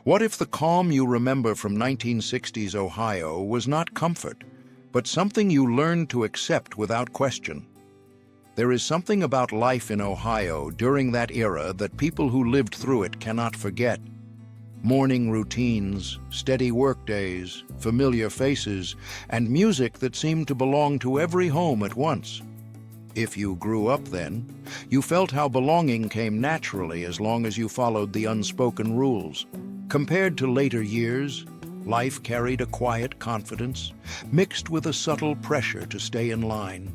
What if the calm you remember from 1960s Ohio was not comfort, but something you learned to accept without question? There is something about life in Ohio during that era that people who lived through it cannot forget. Morning routines, steady workdays, familiar faces, and music that seemed to belong to every home at once. If you grew up then, you felt how belonging came naturally as long as you followed the unspoken rules. Compared to later years, life carried a quiet confidence, mixed with a subtle pressure to stay in line.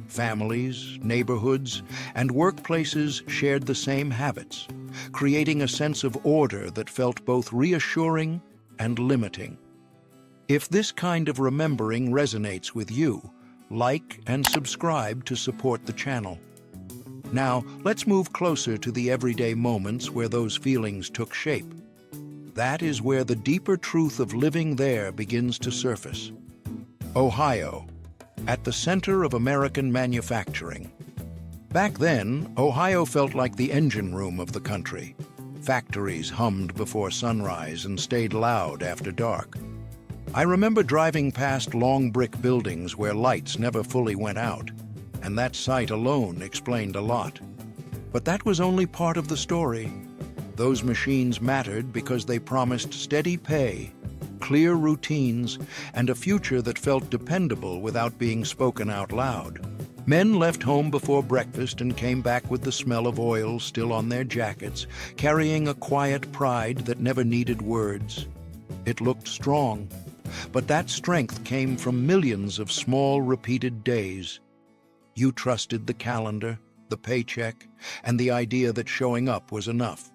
Families, neighborhoods, and workplaces shared the same habits, creating a sense of order that felt both reassuring and limiting. If this kind of remembering resonates with you, like and subscribe to support the channel. Now, let's move closer to the everyday moments where those feelings took shape. That is where the deeper truth of living there begins to surface. Ohio, at the center of American manufacturing. Back then, Ohio felt like the engine room of the country. Factories hummed before sunrise and stayed loud after dark. I remember driving past long brick buildings where lights never fully went out, and that sight alone explained a lot. But that was only part of the story. Those machines mattered because they promised steady pay, clear routines, and a future that felt dependable without being spoken out loud. Men left home before breakfast and came back with the smell of oil still on their jackets, carrying a quiet pride that never needed words. It looked strong, but that strength came from millions of small, repeated days. You trusted the calendar, the paycheck, and the idea that showing up was enough.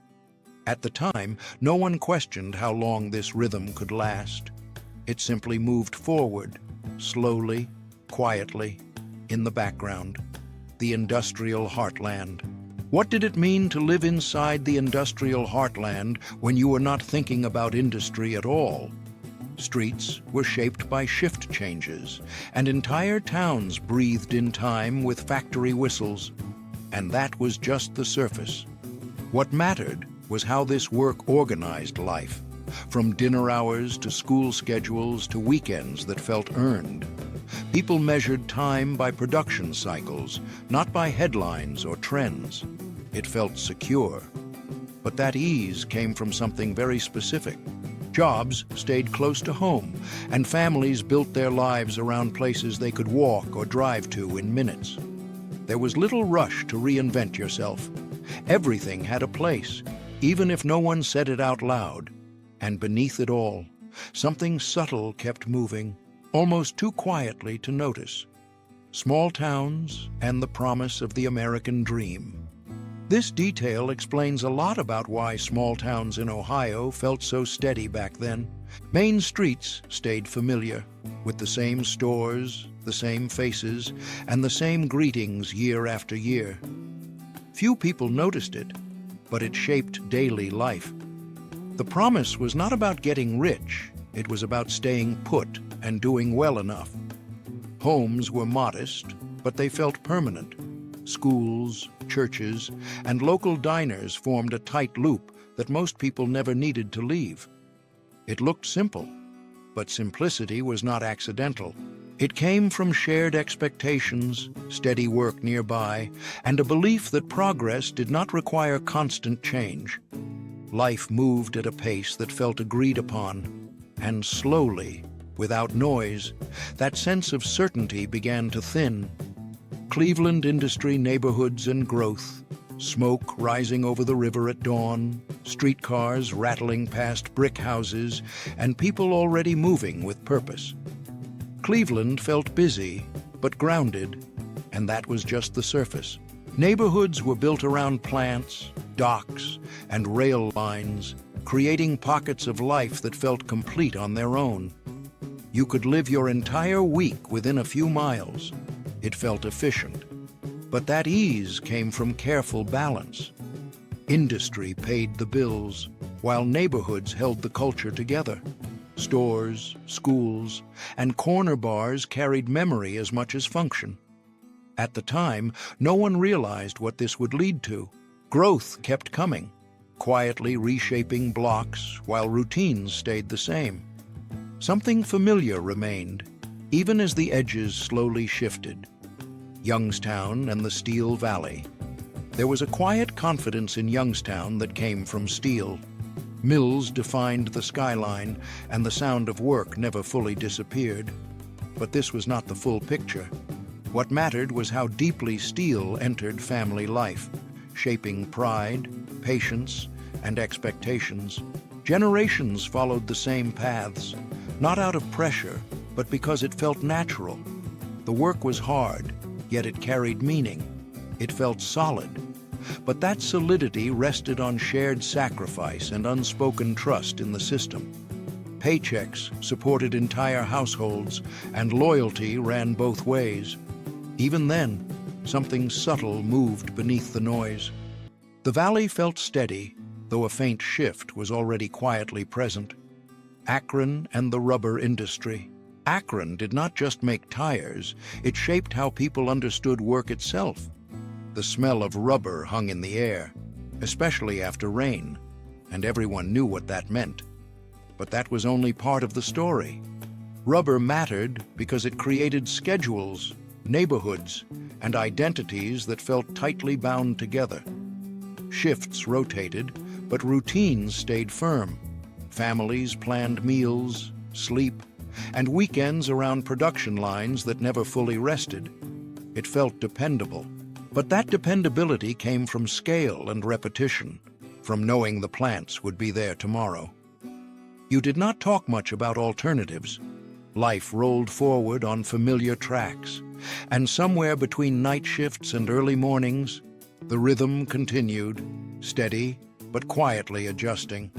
At the time, no one questioned how long this rhythm could last. It simply moved forward, slowly, quietly, in the background. The industrial heartland. What did it mean to live inside the industrial heartland when you were not thinking about industry at all? Streets were shaped by shift changes, and entire towns breathed in time with factory whistles. And that was just the surface. What mattered was how this work organized life, from dinner hours to school schedules to weekends that felt earned. People measured time by production cycles, not by headlines or trends. It felt secure. But that ease came from something very specific. Jobs stayed close to home, and families built their lives around places they could walk or drive to in minutes. There was little rush to reinvent yourself. Everything had a place, even if no one said it out loud. And beneath it all, something subtle kept moving, almost too quietly to notice. Small towns and the promise of the American dream. This detail explains a lot about why small towns in Ohio felt so steady back then. Main streets stayed familiar, with the same stores, the same faces, and the same greetings year after year. Few people noticed it, but it shaped daily life. The promise was not about getting rich, it was about staying put and doing well enough. Homes were modest, but they felt permanent. Schools, churches, and local diners formed a tight loop that most people never needed to leave. It looked simple, but simplicity was not accidental. It came from shared expectations, steady work nearby, and a belief that progress did not require constant change. Life moved at a pace that felt agreed upon, and slowly, without noise, that sense of certainty began to thin. Cleveland industry neighborhoods and growth, smoke rising over the river at dawn, streetcars rattling past brick houses, and people already moving with purpose. Cleveland felt busy, but grounded, and that was just the surface. Neighborhoods were built around plants, docks, and rail lines, creating pockets of life that felt complete on their own. You could live your entire week within a few miles. It felt efficient. But that ease came from careful balance. Industry paid the bills, while neighborhoods held the culture together. Stores, schools, and corner bars carried memory as much as function. At the time, no one realized what this would lead to. Growth kept coming, quietly reshaping blocks while routines stayed the same. Something familiar remained, even as the edges slowly shifted. Youngstown and the Steel Valley. There was a quiet confidence in Youngstown that came from steel. Mills defined the skyline, and the sound of work never fully disappeared. But this was not the full picture. What mattered was how deeply steel entered family life, shaping pride, patience, and expectations. Generations followed the same paths, not out of pressure, but because it felt natural. The work was hard, yet it carried meaning. It felt solid. But that solidity rested on shared sacrifice and unspoken trust in the system. Paychecks supported entire households, and loyalty ran both ways. Even then, something subtle moved beneath the noise. The valley felt steady, though a faint shift was already quietly present. Akron and the rubber industry. Akron did not just make tires, it shaped how people understood work itself. The smell of rubber hung in the air, especially after rain, and everyone knew what that meant. But that was only part of the story. Rubber mattered because it created schedules, neighborhoods, and identities that felt tightly bound together. Shifts rotated, but routines stayed firm. Families planned meals, sleep, and weekends around production lines that never fully rested. It felt dependable. But that dependability came from scale and repetition, from knowing the plants would be there tomorrow. You did not talk much about alternatives. Life rolled forward on familiar tracks, and somewhere between night shifts and early mornings, the rhythm continued, steady but quietly adjusting.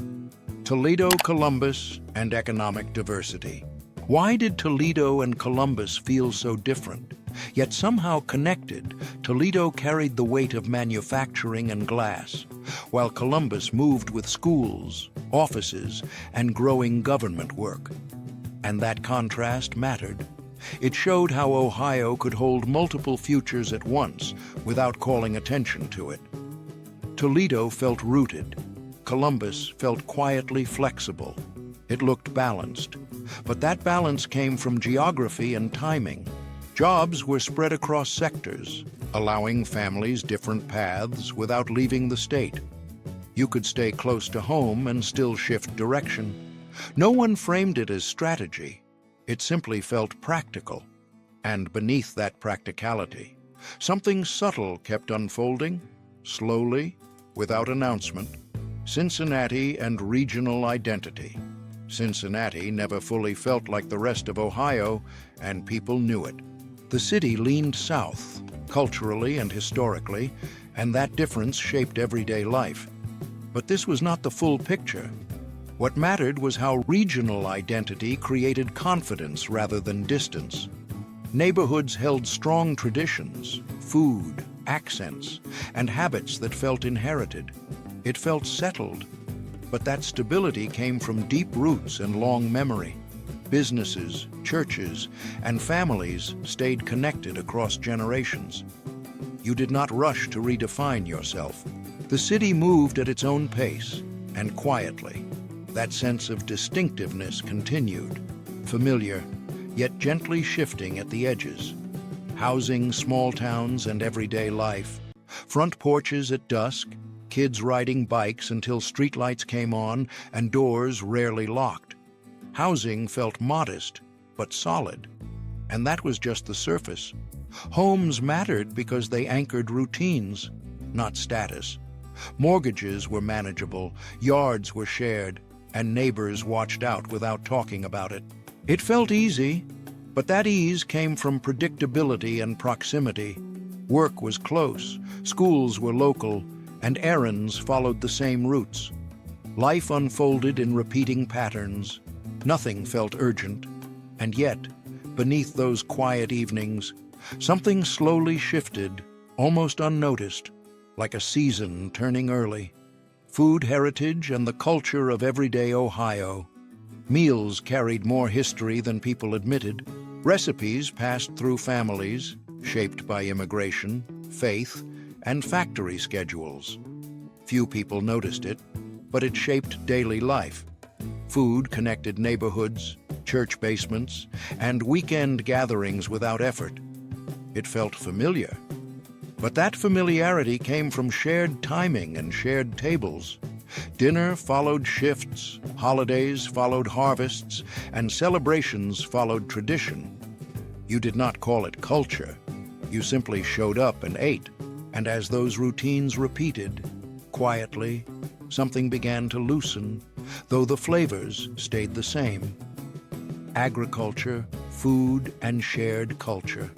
Toledo, Columbus, and economic diversity. Why did Toledo and Columbus feel so different? Yet somehow connected, Toledo carried the weight of manufacturing and glass, while Columbus moved with schools, offices, and growing government work. And that contrast mattered. It showed how Ohio could hold multiple futures at once without calling attention to it. Toledo felt rooted. Columbus felt quietly flexible. It looked balanced. But that balance came from geography and timing. Jobs were spread across sectors, allowing families different paths without leaving the state. You could stay close to home and still shift direction. No one framed it as strategy. It simply felt practical. And beneath that practicality, something subtle kept unfolding, slowly, without announcement. Cincinnati and regional identity. Cincinnati never fully felt like the rest of Ohio, and people knew it. The city leaned south, culturally and historically, and that difference shaped everyday life. But this was not the full picture. What mattered was how regional identity created confidence rather than distance. Neighborhoods held strong traditions, food, accents, and habits that felt inherited. It felt settled, but that stability came from deep roots and long memory. Businesses, churches, and families stayed connected across generations. You did not rush to redefine yourself. The city moved at its own pace, and quietly. That sense of distinctiveness continued, familiar, yet gently shifting at the edges. Housing small towns and everyday life, front porches at dusk, kids riding bikes until streetlights came on and doors rarely locked. Housing felt modest, but solid. And that was just the surface. Homes mattered because they anchored routines, not status. Mortgages were manageable, yards were shared, and neighbors watched out without talking about it. It felt easy, but that ease came from predictability and proximity. Work was close, schools were local, and errands followed the same routes. Life unfolded in repeating patterns. Nothing felt urgent. And yet, beneath those quiet evenings, something slowly shifted, almost unnoticed, like a season turning early. Food heritage and the culture of everyday Ohio. Meals carried more history than people admitted. Recipes passed through families, shaped by immigration, faith, and factory schedules. Few people noticed it, but it shaped daily life. Food connected neighborhoods, church basements, and weekend gatherings without effort. It felt familiar. But that familiarity came from shared timing and shared tables. Dinner followed shifts, holidays followed harvests, and celebrations followed tradition. You did not call it culture. You simply showed up and ate. And as those routines repeated, quietly, something began to loosen, though the flavors stayed the same. Agriculture, food, and shared culture.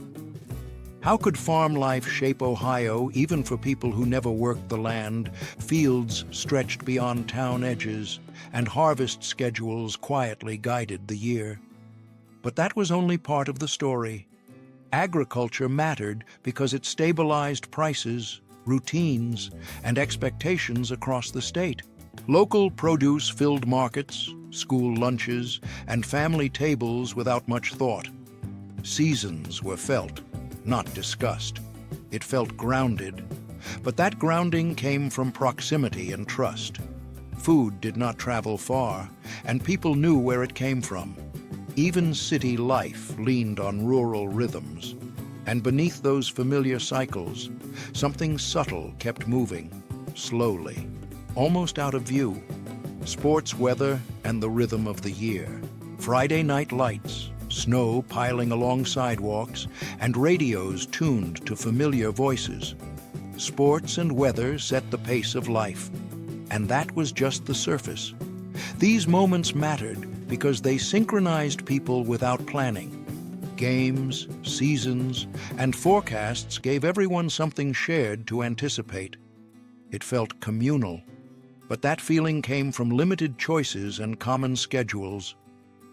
How could farm life shape Ohio even for people who never worked the land? Fields stretched beyond town edges, and harvest schedules quietly guided the year. But that was only part of the story. Agriculture mattered because it stabilized prices, routines, and expectations across the state. Local produce filled markets, school lunches, and family tables without much thought. Seasons were felt, not discussed. It felt grounded, but that grounding came from proximity and trust. Food did not travel far, and people knew where it came from. Even city life leaned on rural rhythms, and beneath those familiar cycles, something subtle kept moving, slowly, almost out of view. Sports weather and the rhythm of the year. Friday night lights, snow piling along sidewalks, and radios tuned to familiar voices. Sports and weather set the pace of life, and that was just the surface. These moments mattered because they synchronized people without planning. Games, seasons, and forecasts gave everyone something shared to anticipate. It felt communal, but that feeling came from limited choices and common schedules.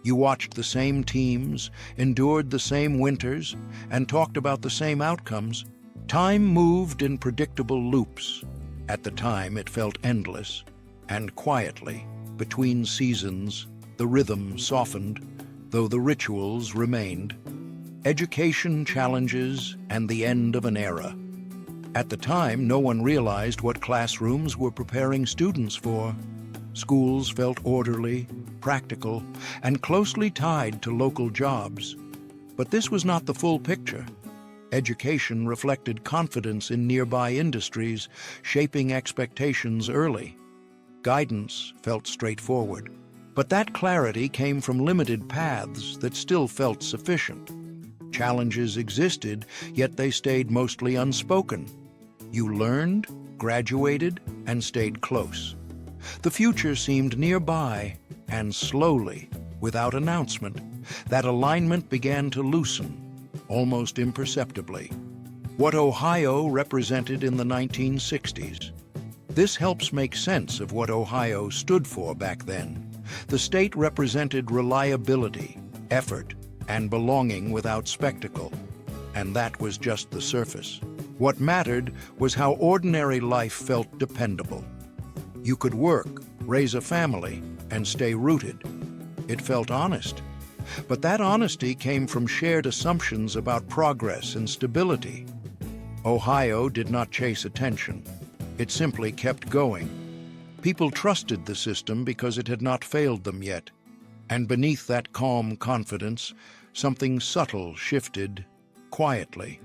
You watched the same teams, endured the same winters, and talked about the same outcomes. Time moved in predictable loops. At the time, it felt endless, and quietly, between seasons, the rhythm softened, though the rituals remained. Education challenges and the end of an era. At the time, no one realized what classrooms were preparing students for. Schools felt orderly, practical, and closely tied to local jobs. But this was not the full picture. Education reflected confidence in nearby industries, shaping expectations early. Guidance felt straightforward. But that clarity came from limited paths that still felt sufficient. Challenges existed, yet they stayed mostly unspoken. You learned, graduated, and stayed close. The future seemed nearby, and slowly, without announcement, that alignment began to loosen, almost imperceptibly. What Ohio represented in the 1960s. This helps make sense of what Ohio stood for back then. The state represented reliability, effort, and belonging without spectacle. And that was just the surface. What mattered was how ordinary life felt dependable. You could work, raise a family, and stay rooted. It felt honest. But that honesty came from shared assumptions about progress and stability. Ohio did not chase attention. It simply kept going. People trusted the system because it had not failed them yet. And beneath that calm confidence, something subtle shifted, quietly,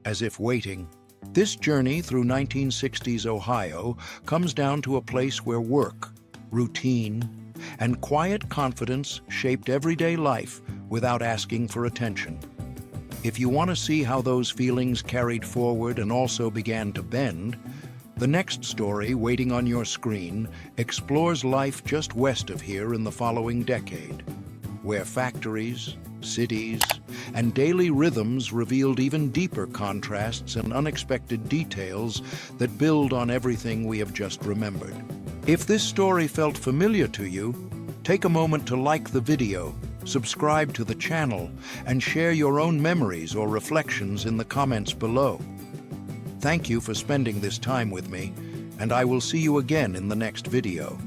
as if waiting. This journey through 1960s Ohio comes down to a place where work, routine, and quiet confidence shaped everyday life without asking for attention. If you want to see how those feelings carried forward and also began to bend, the next story waiting on your screen explores life just west of here in the following decade, where factories, cities, and daily rhythms revealed even deeper contrasts and unexpected details that build on everything we have just remembered. If this story felt familiar to you, take a moment to like the video, subscribe to the channel, and share your own memories or reflections in the comments below. Thank you for spending this time with me, and I will see you again in the next video.